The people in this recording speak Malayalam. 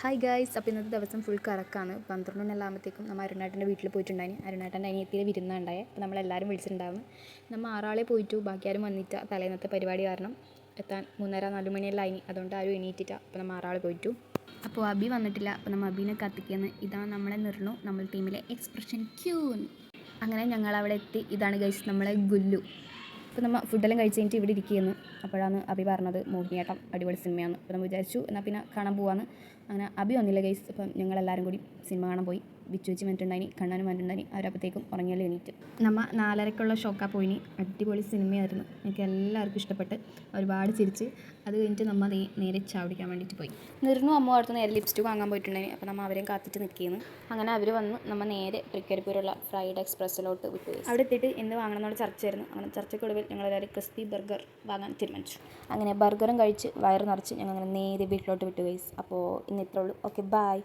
ഹായ് ഗായ്സ്, അപ്പോൾ ഇന്നത്തെ ദിവസം ഫുൾ കറക്കാണ്. 12 മണിയെല്ലാകുമ്പോഴത്തേക്കും നമ്മൾ അരുണേട്ടൻ്റെ വീട്ടിൽ പോയിട്ടുണ്ടായി. അരുണേട്ടൻ്റെ അനിയത്തിയുടെ വിരുന്നുണ്ടായേ. അപ്പോൾ നമ്മളെല്ലാവരും വിളിച്ചിട്ടുണ്ടായിരുന്നു. നമ്മൾ 6 ആളെ പോയിട്ടു, ബാക്കി ആരും വന്നിട്ട് തലേന്നത്തെ പരിപാടി കാരണം എത്താൻ 3:30-4 മണിയെല്ലാം ആയി. അതുകൊണ്ട് ആരും എണീറ്റില്ല. അപ്പോൾ നമ്മൾ 6 ആൾ പോയിട്ടു. അപ്പോൾ അബി വന്നിട്ടില്ല. അപ്പോൾ നമ്മൾ അബീനെ കാത്തിക്കുന്നത്. ഇതാണ് നമ്മളെ നിർണു, നമ്മൾ ടീമിലെ എക്സ്പ്രഷൻ ക്യൂൻ. അങ്ങനെ ഞങ്ങൾ അവിടെ എത്തി. ഇതാണ് ഗൈസ് നമ്മളെ ഗുല്ലു. അപ്പോൾ നമ്മൾ ഫുഡെല്ലാം കഴിച്ച് കഴിഞ്ഞിട്ട് ഇവിടെ ഇരിക്കുകയെന്ന്. അപ്പോഴാണ് അബി പറഞ്ഞത് മോഹിനിയാട്ടം അടിപൊളി സിനിമയാണ്. അപ്പോൾ നമ്മൾ വിചാരിച്ചു എന്നാൽ പിന്നെ കാണാൻ പോവാന്ന്. അങ്ങനെ അബി വന്നില്ല ഗൈസ്. അപ്പം ഞങ്ങളെല്ലാവരും കൂടി സിനിമ കാണാൻ പോയി. വിച്ചുവെച്ച് വന്നിട്ടുണ്ടായി, കണ്ണാനും വന്നിട്ടുണ്ടായി. അവരപ്പോഴത്തേക്കും ഉറങ്ങിയാലും എണീറ്റ്. നമ്മൾ 4:30-ക്കുള്ള ഷോക്കാ പോയിനി. അടിപൊളി സിനിമയായിരുന്നു. എനിക്ക് എല്ലാവർക്കും ഇഷ്ടപ്പെട്ട്, ഒരുപാട് ചിരിച്ച്. അത് കഴിഞ്ഞിട്ട് നമ്മൾ നേരെ ചാവടിക്കാൻ വേണ്ടിയിട്ട് പോയി. നിർന്നു അമ്മ അടുത്ത് നേരെ ലിപ്സ്റ്റിക് വാങ്ങാൻ പോയിട്ടുണ്ടായി. അപ്പോൾ നമ്മൾ അവരെയും കാത്തിട്ട് നിൽക്കുകയാണ്. അങ്ങനെ അവർ വന്ന് നമ്മൾ നേരെ തൃക്കരിപ്പൂരുള്ള ഫ്രൈഡ് എക്സ്പ്രസ്സിലോട്ട് വിട്ടു. അവിടെ എത്തിയിട്ട് എന്ത് വാങ്ങണം എന്നുള്ള ചർച്ചയായിരുന്നു. അങ്ങനെ ചർച്ചയ്ക്കൊടുവിൽ ഞങ്ങളെല്ലാവരും ക്രിസ്പി ബർഗർ വാങ്ങാൻ തീരുമാനിച്ചു. അങ്ങനെ ബർഗറും കഴിച്ച് വയറ് നിറച്ച് ഞങ്ങൾ അങ്ങനെ നേരെ വീട്ടിലോട്ട് വിട്ടു ഗൈസ്. അപ്പോൾ ഇന്ന് ഇത്രേ ഉള്ളൂ. Okay, by.